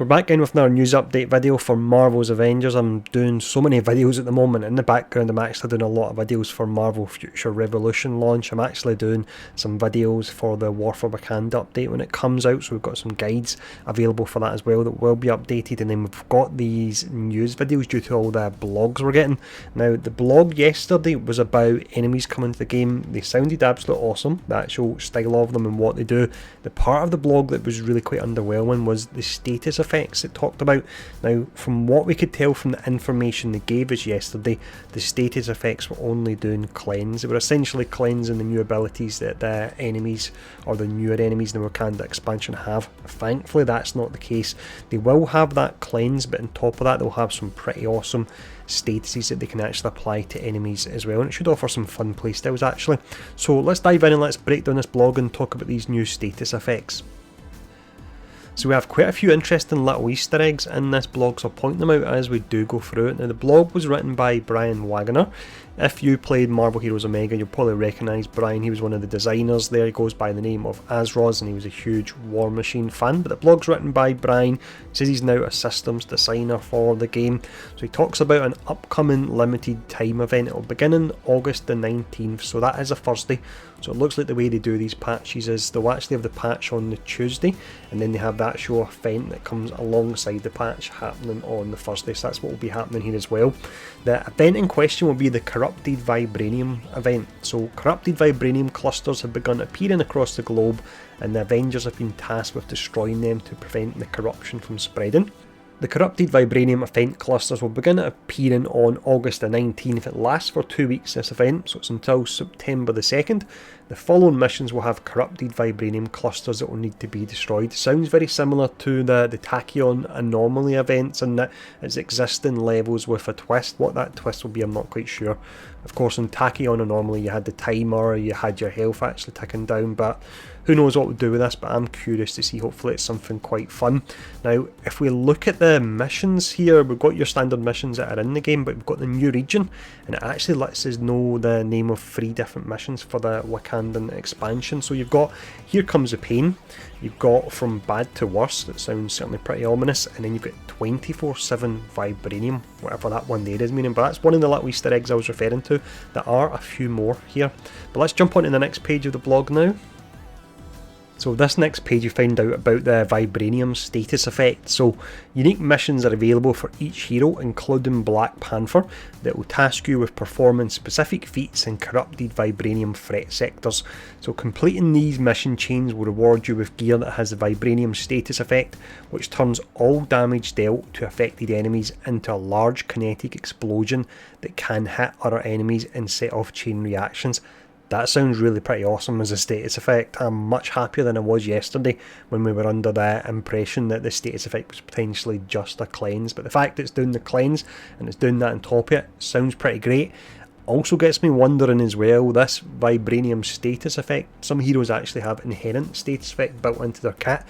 So we're back in with another news update video for Marvel's Avengers. I'm doing so many videos at the moment. In the background I'm actually doing a lot of videos for Marvel Future Revolution launch. I'm actually doing some videos for the War for Wakanda update when it comes out, so we've got some guides available for that as well that will be updated. And then we've got these news videos due to all the blogs we're getting. Now the blog yesterday was about enemies coming to the game. They sounded absolutely awesome, the actual style of them and what they do. The part of the blog that was really quite underwhelming was the status effects it talked about. Now from what we could tell from the information they gave us yesterday, the status effects were only doing cleanse. They were essentially cleansing the new abilities that the enemies or the newer enemies in the Wakanda expansion have. Thankfully that's not the case. They will have that cleanse, but on top of that they'll have some pretty awesome statuses that they can actually apply to enemies as well, and it should offer some fun playstyles actually. So let's dive in and let's break down this blog and talk about these new status effects. So we have quite a few interesting little Easter eggs in this blog, so I'll point them out as we do go through it. Now the blog was written by Brian Wagner. If you played Marvel Heroes Omega, you'll probably recognise Brian. He was one of the designers there. He goes by the name of Azroz and he was a huge War Machine fan. But the blog's written by Brian. He says he's now a systems designer for the game. So he talks about an upcoming limited time event. It'll begin on August the 19th, so that is a Thursday. So it looks like the way they do these patches is they'll actually have the patch on the Tuesday, and then they have the actual event that comes alongside the patch happening on the Thursday. So that's what will be happening here as well. The event in question will be the Corrupted Vibranium event. So Corrupted Vibranium clusters have begun appearing across the globe, and the Avengers have been tasked with destroying them to prevent the corruption from spreading. The Corrupted Vibranium event clusters will begin appearing on August the 19th. It lasts for 2 weeks, this event, so it's until September the 2nd. The following missions will have Corrupted Vibranium clusters that will need to be destroyed. Sounds very similar to the Tachyon Anomaly events, and that it's existing levels with a twist. What that twist will be, I'm not quite sure. Of course, in Tachyon Anomaly you had the timer, you had your health actually ticking down, but who knows what we'll do with this, but I'm curious to see. Hopefully it's something quite fun. Now, if we look at the missions here, we've got your standard missions that are in the game, but we've got the new region, and it actually lets us know the name of 3 different missions for the Wakandan expansion. So you've got Here Comes the Pain, you've got From Bad to Worse, that sounds certainly pretty ominous, and then you've got 24/7 Vibranium, whatever that one there is meaning, but that's one of the little Easter eggs I was referring to. There are a few more here, but let's jump on to the next page of the blog now. So this next page you find out about the Vibranium status effect. So unique missions are available for each hero, including Black Panther, that will task you with performing specific feats in corrupted Vibranium threat sectors. So completing these mission chains will reward you with gear that has the Vibranium status effect, which turns all damage dealt to affected enemies into a large kinetic explosion that can hit other enemies and set off chain reactions. That sounds really pretty awesome as a status effect. I'm much happier than I was yesterday when we were under the impression that the status effect was potentially just a cleanse. But the fact that it's doing the cleanse and it's doing that on top of it sounds pretty great. Also gets me wondering as well, this Vibranium status effect, some heroes actually have inherent status effect built into their kit.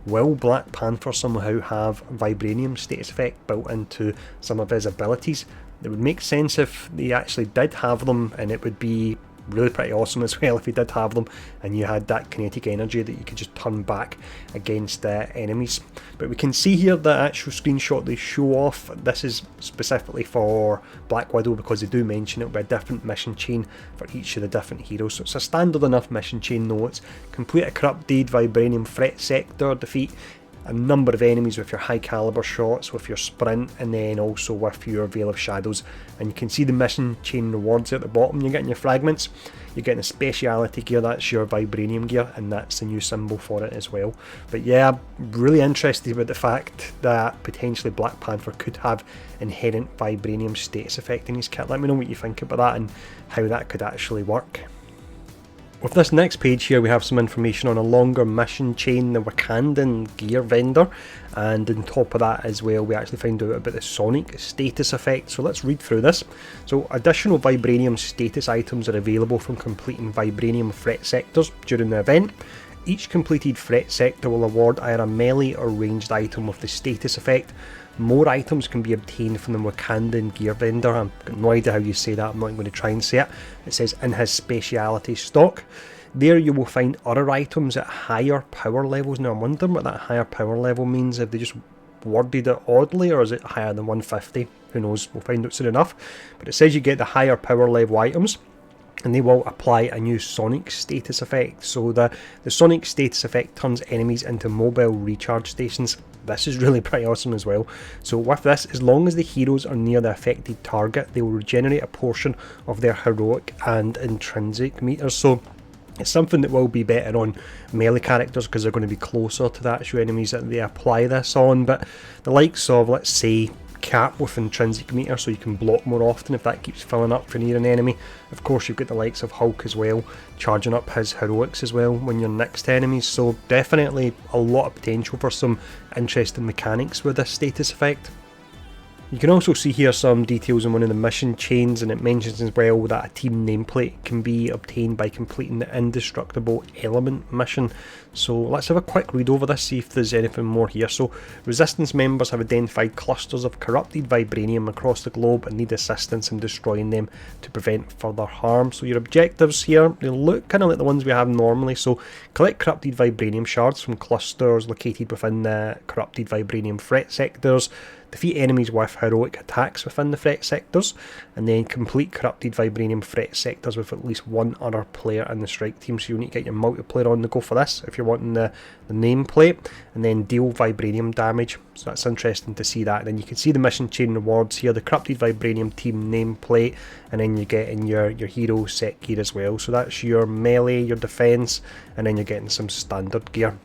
Will Black Panther somehow have Vibranium status effect built into some of his abilities? It would make sense if they actually did have them, and it would be really pretty awesome as well if you did have them and you had that kinetic energy that you could just turn back against enemies. But we can see here the actual screenshot they show off. This is specifically for Black Widow because they do mention it will be a different mission chain for each of the different heroes. So it's a standard enough mission chain though. It's complete a corrupted Vibranium threat sector, defeat a number of enemies with your high caliber shots, with your sprint, and then also with your Veil of Shadows. And you can see the mission chain rewards at the bottom. You're getting your fragments, you're getting a speciality gear, that's your Vibranium gear, and that's the new symbol for it as well. But yeah, I'm really interested about the fact that potentially Black Panther could have inherent Vibranium status effect in his kit. Let me know what you think about that and how that could actually work. With this next page here we have some information on a longer mission chain, the Wakandan gear vendor, and on top of that as well we actually find out about the Sonic status effect. So let's read through this. So additional Vibranium status items are available from completing Vibranium threat sectors during the event. Each completed threat sector will award either a melee or ranged item with the status effect. More items can be obtained from the Wakandan gear vendor. I've got no idea how you say that, I'm not going to try and say it. It says in his speciality stock. There you will find other items at higher power levels. Now I'm wondering what that higher power level means, if they just worded it oddly, or is it higher than 150? Who knows, we'll find out soon enough. But it says you get the higher power level items, and they will apply a new Sonic status effect. So the Sonic status effect turns enemies into mobile recharge stations. This is really pretty awesome as well. So with this, as long as the heroes are near the affected target, they will regenerate a portion of their heroic and intrinsic meters. So it's something that will be better on melee characters because they're going to be closer to the actual enemies that they apply this on. But the likes of, let's say, Cap with intrinsic meter, so you can block more often if that keeps filling up for near an enemy. Of course, you've got the likes of Hulk as well, charging up his heroics as well when you're next to enemies. So definitely a lot of potential for some interesting mechanics with this status effect. You can also see here some details on one of the mission chains, and it mentions as well that a team nameplate can be obtained by completing the indestructible element mission. So let's have a quick read over this, see if there's anything more here. So Resistance members have identified clusters of corrupted Vibranium across the globe and need assistance in destroying them to prevent further harm. So your objectives here, they look kind of like the ones we have normally. So collect corrupted Vibranium shards from clusters located within the corrupted Vibranium threat sectors, defeat enemies with heroic attacks within the threat sectors, and then complete corrupted Vibranium threat sectors with at least one other player in the strike team. So you need to get your multiplayer on the go for this if you're wanting the nameplate, and then deal Vibranium damage. So that's interesting to see that. And then you can see the mission chain rewards here, the corrupted Vibranium team nameplate, and then you get in your hero set gear as well. So that's your melee, your defense, and then you're getting some standard gear.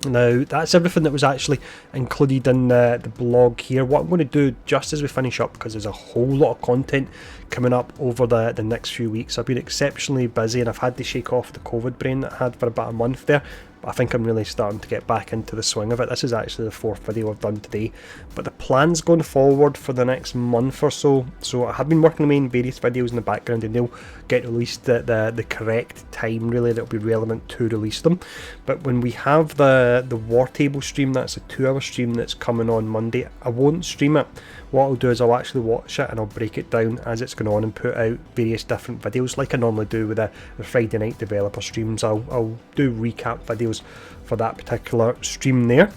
Now, that's everything that was actually included in the blog here. What I'm going to do just as we finish up, because there's a whole lot of content coming up over the next few weeks. I've been exceptionally busy and I've had to shake off the COVID brain that I had for about a month there. But I think I'm really starting to get back into the swing of it. This is actually the 4th video I've done today. But the plans going forward for the next month or so. So I have been working on various videos in the background, and they'll get released at the correct time, really, that'll be relevant to release them. But when we have the War Table stream, that's a 2-hour stream that's coming on Monday, I won't stream it. What I'll do is I'll actually watch it and I'll break it down as it's going on and put out various different videos like I normally do with the Friday night developer streams. I'll do recap videos for that particular stream there.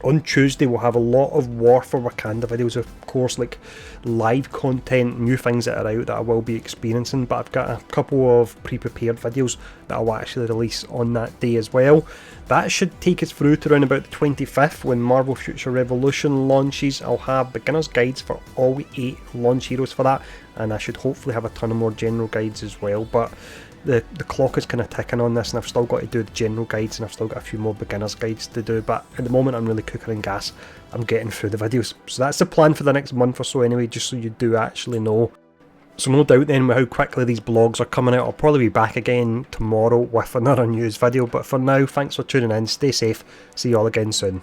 On Tuesday we'll have a lot of War for Wakanda videos, of course, like live content, new things that are out that I will be experiencing, but I've got a couple of pre-prepared videos that I'll actually release on that day as well. That should take us through to around about the 25th when Marvel Future Revolution launches. I'll have beginner's guides for all 8 launch heroes for that, and I should hopefully have a ton of more general guides as well. But the clock is kind of ticking on this, and I've still got to do the general guides, and I've still got a few more beginners guides to do, but at the moment I'm really cooking in gas. I'm getting through the videos. So that's the plan for the next month or so anyway, just so you do actually know. So no doubt then with how quickly these blogs are coming out, I'll probably be back again tomorrow with another news video, but for now, thanks for tuning in, stay safe, see you all again soon.